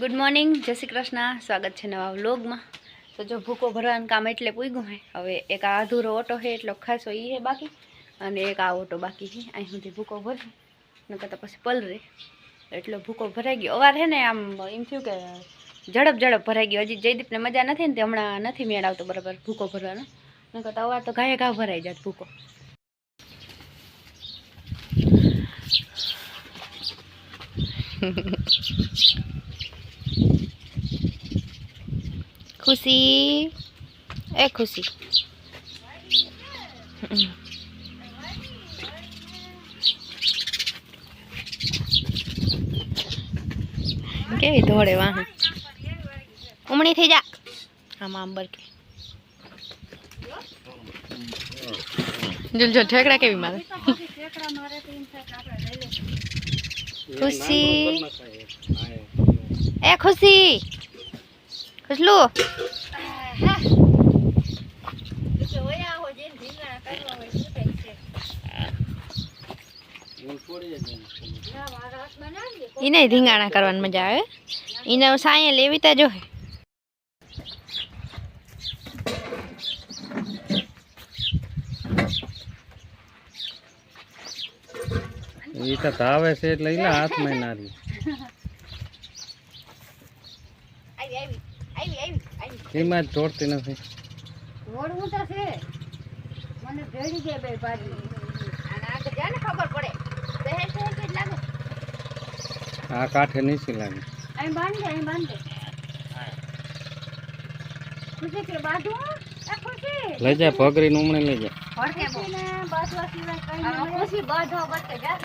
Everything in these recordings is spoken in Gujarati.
गुड मॉर्निंग जय श्री कृष्ण स्वागत है नवा व्लॉग में। तो जो भूको भरवानुं काम एटले पूग्युं है। हवे एक अधूरो ऑटो है एटलो खासो ई है बाकी अने एक आ ऑटो बाकी है। अहीं सुधी भूको भरी नकर तो पछी पलरे एटलो भूको भराई गयो। अवार है ने आम एम थयुं के झड़प झड़प भराई गयो। हजी जयदीप ने मजा नथी ने ते हमणां नथी मेळ आवतो बराबर भूको भरवानो नकर तो अवार तो घाये घा भराई जात भूको। खुशी ए खुशी केवी दौड़े वहां उमणी थी जा आम आंबर के जुल जो ठेकड़ा केवी मारे खुशी ए खुशी खुशलू इने धींगाणा करवान मजा आवे इने साये लेवी ता जो है ई तो तावे से लई ला हाथ में नारी केमा तोड़ती નથી તોડવું તો છે મને ભેડી દે બે બાજુ અને આ જાને ખબર પડે સહેજ સહેજ જ લાગે આ કાઠે નીચે લાગે અહીં બાંધ દે ખુશી કે બાજુ એ ખુશી લઈ જા પગરી નુમણે લઈ જા હરકે બોને બાજવા સિવાય કઈ નહીં ખુશી બાંધો બકે જા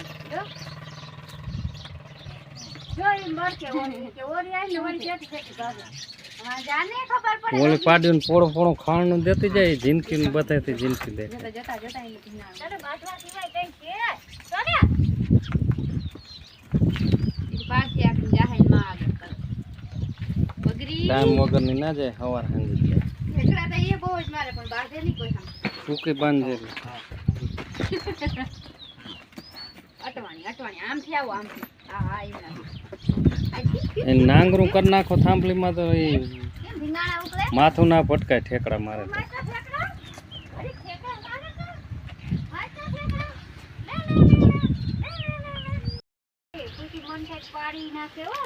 જો ઈ મર કે ઓરી આઈ ને ઓરી જેટી જેટી બાજુ जाने खबर पड़े बोले पाडियन पोड़ो पोड़ो खाण देती जाए जिंदगी ने बताती जिंदगी दे जता जता जता इन चलो बाटवा सिवाय कई के सोने इस बार से आप जाहे मां आगे कर बगरी टाइम वगर नहीं ना जाए हवार हंगी एकरा तो ये बोझ मारे पण बांधे नहीं कोई हम सूके बांध दे अटवाणी आम थी आओ आम थी हां हां ई ए नांगरू कर नाखो थांपली में तो ई ढिंगाणा उकले माथो ना पटकाय ठेकड़ा मारे तो अरे ठेकड़ा मारे तो मारता ठेकड़ा ले कोई मन से पाड़ी नाखे हो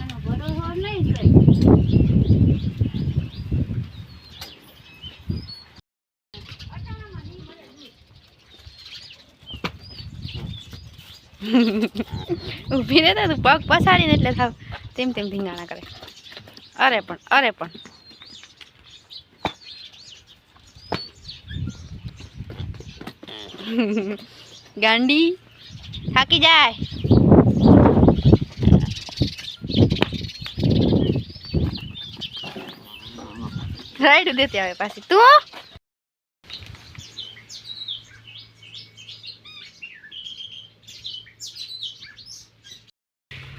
अनो बड़ो हो नहीं गई ઊભી રહેતા તું પગ પસાડીને એટલે થાવ તેમ તેમ ધીંગાણા કરે અરે પણ ગાંડી થાકી જાય રાઈડ દેતી આવે પાછી તું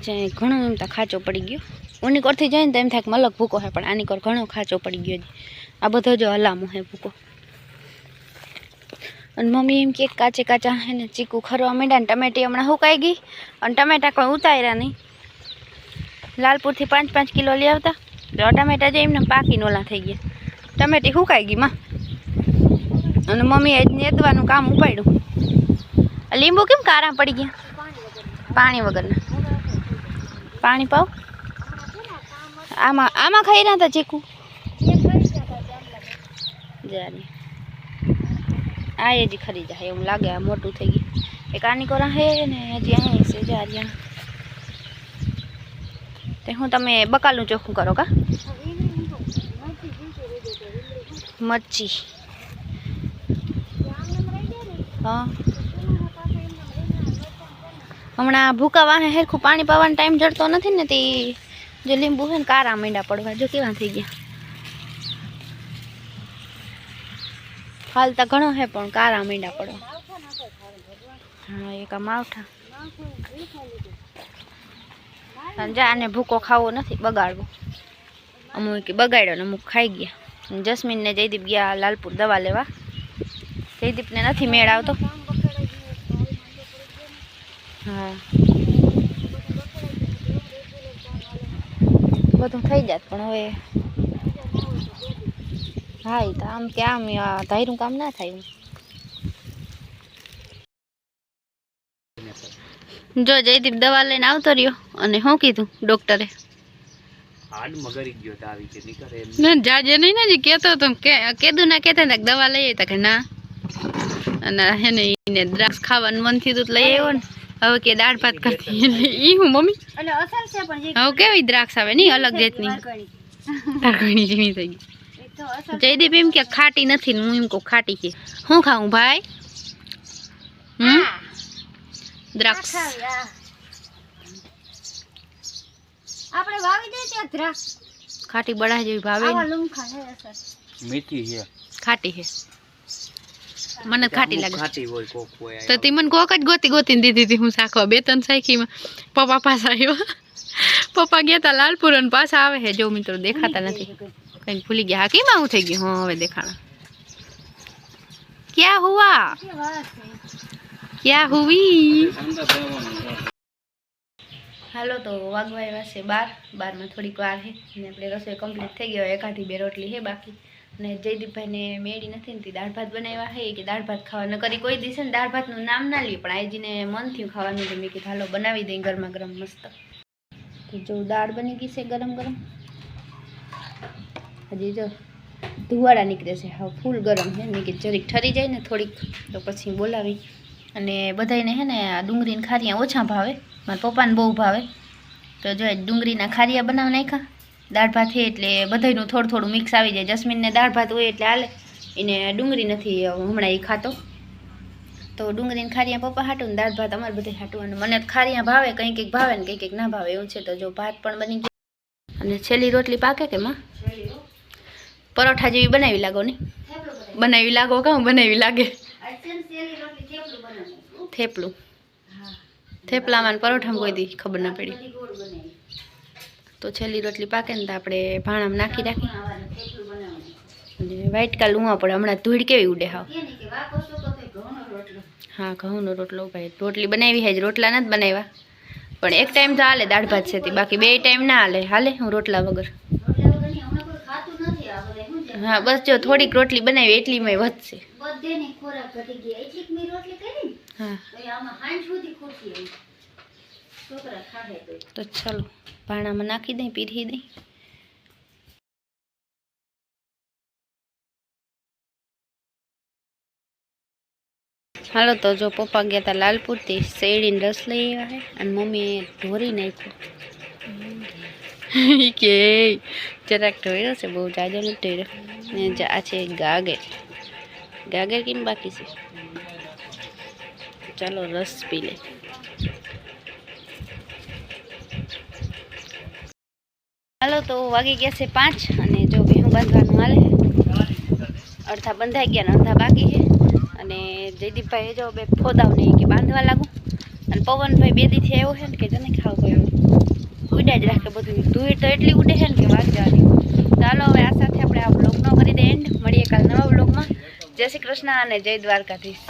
जाए घणो एम तो खाचो पड़ी गयो उनी कोर थी जाए तो एम था मलक भूको है पण आनी कोर घणो खाचो पड़ी गयो आ बधो जो हलामो है भूको अन मम्मी एम के काचे काचा है ने चीकू खरवा માંડ્યા ने टमेटी हमणा हुकाई गई अन टमेटा कोई उतार्या नहीं लालपुर थी 5-5 किलो ले आवता तो टमेटा जो एमने पाकी नोला थई गया टमेटी हुकाई गई मां अन मम्मी ए नेदवानुं काम उपाड्યું લીંબુ કેમ કારા પડી ગયા पानी वगरना पानी पाओ आमा आमा खाई रहा था चीकू जाने आए जी खरी जाए एम लागे आ मोटू थई गई एक आनी कोरा है ने हजी आए से जा रिया ते हूँ तमे बकालू चोखू करो का मच्छी हाँ हमणा भूका वाहे हेरखू पानी पावानो टाइम जड़तो नथी ने ते जो लींबू है कारा मींडा पड़वा जो केवा थई गया हाल तो घणो है पण कारा मींडा पड़ो हाँ एक मावठा जाने भूको खावो नथी बगाड़वो अमुक बगाड़्यो ने अमुक खाई गया जस्मीन ने जयदीप गया लालपुर दवा लेवा जयदीप ने नथी मेळ आवतो हाँ બધું થઈ જાત પણ હવે હા એ તો આમ કે આમ ધાર્યું કામ ના થાય. જો જયદીપ દવા લઈને આવતો રહ્યો અને શું કીધું ડોક્ટરે? હાડ મગરી ગયો તો આવી કે નીકળે એમ. ના જાજે નહીં ને કહેતો તો કેદું ના કહેતા હતા દવા લઈએ તો કે ના અને હેને એને દ્રાક્ષ ખાવાનું મન થયું તો લઈ આવ્યો ને હવે કે દાળ ભાત કરતી ઈ હું મમ્મી હવે કેવી દ્રાક્ષ આવે નહીં અલગ જાતની તારકણી જેવી થઈ ગઈ. જયદીપ એમ કે ખાટી નથી હું એમ કહું ખાટી છે. શું ખાવું ભાઈ? દ્રાક્ષ આપણે વાવી દે ત્યાં દ્રાક્ષ ખાટી બડા જેવી ભાવે મીઠી છે ખાટી છે મને ખાટી લાગે ખાટી હોય કોક હોય તો તી મને કોક જ ગોતીને દીધી હતી હું શાખવા 2-3 સાખીમાં પપ્પા પાસે આવ્યો પપ્પા ગયા તા લાલપુર અને પાછા આવે છે જો મિત્રો દેખાતા નથી કંઈક ભૂલી ગયા. હા કેમાં હું થઈ ગયું? હા હવે દેખાણા. ક્યાં હુઆ ક્યાં હુવી? હાલો તો વાગવા આવ્યા છે 12 થોડીક વાર છે અને આપણે રસોઈ કમ્પ્લીટ થઈ ગયો. એકાદી 2 રોટલી છે બાકી અને જયદીપભાઈને મેળી નથી ને દાળ ભાત બનાવ્યા છે કે દાળ ભાત ખાવા ન કરી કોઈ દિવસે ને દાળ ભાતનું નામ ના લ્યું પણ આજીને મન થયું ખાવાનું તો મેં કીધું હાલો બનાવી દઈ ગરમા ગરમ મસ્ત. તો જો દાળ બની ગઈ છે ગરમ ગરમ. હજી જો ધુવાડા નીકળે છે હા ફૂલ ગરમ છે મેં કીધું જરીક ઠરી જાય ને થોડીક તો પછી બોલાવી. અને બધાને હે ને આ ડુંગળીના ખારિયા ઓછા ભાવે મારા પપ્પાને બહુ ભાવે તો જો ડુંગળીના ખારિયા બનાવી નાખ્યા. દાળ ભાત છે એટલે બધાનું થોડું મિક્સ આવી જાય. જસ્મીનને દાળ ભાત હોય એટલે હાલે એને ડુંગળી નથી હમણાં એ ખાતો તો ડુંગળીને ખારિયા પપ્પા હાટું ને દાળ ભાત અમારે બધા હાટું. અને મને ખારિયા ભાવે કંઈક ભાવે ને કંઈક ના ભાવે એવું છે. તો જો ભાત પણ બની ગયો અને છેલ્લી રોટલી પાકે કે માં પરોઠા જેવી બનાવી લાગો ને બનાવી લાગો કાં બનાવી લાગે થેપલું થેપલામાં પરોઠામાં કોઈ દી ખબર ના પડી. તો છેલ્લી રોટલી પાકે ને તો આપણે ભાણામાં નાખી રાખી અને વ્હાઈટ કાલ લુવા પડે. હમણાં ધૂળ કેવી ઉડે હાવ. હા ઘઉંનો રોટલો ભાઈ રોટલી બનાવી છે જ રોટલા નથી બનાવ્યા પણ એક ટાઈમ તો હાલે દાળ ભાત છે બાકી 2 ટાઈમ ના હાલે હું રોટલા વગર. હા બસ જો થોડીક રોટલી બનાવી એટલીમાં વધશે. હા તો ચાલો ભાણામાં નાખી દઈ પીરી દઈ. હાલો તો જો પપ્પા ગયા હતા લાલપુરથી શેરડીને રસ લઈ આવ્યા છે અને મમ્મીએ ઢોરી નાખ્યો કે જરાક ઢોર્યો છે બહુ જાજો નથી ઢોર્યો ને આ છે ગાગર કેમ બાકી છે. ચાલો રસ પી લે. હાલો તો વાગી ગયા છે 5 અને જો ભેહું બાંધવાનું હાલે અડધા બંધાઈ ગયા ને અડધા બાકી છે. અને જયદીપભાઈ જો બે ફોદાવને કે બાંધવા લાગુ અને પવનભાઈ 2 દીથી આવ્યો છે ને કે જને ખાવ ગયો ઉડા જ રાખે બધું. ધૂળ તો એટલી ઉડે છે ને કે વાત જવાની. ચાલો હવે આ સાથે આપણે આ બ્લોગનો કરી દઈએ એન્ડ. મળીએ કાલ નવા બ્લોગમાં. જય શ્રી કૃષ્ણ અને જય દ્વારકાધીશ.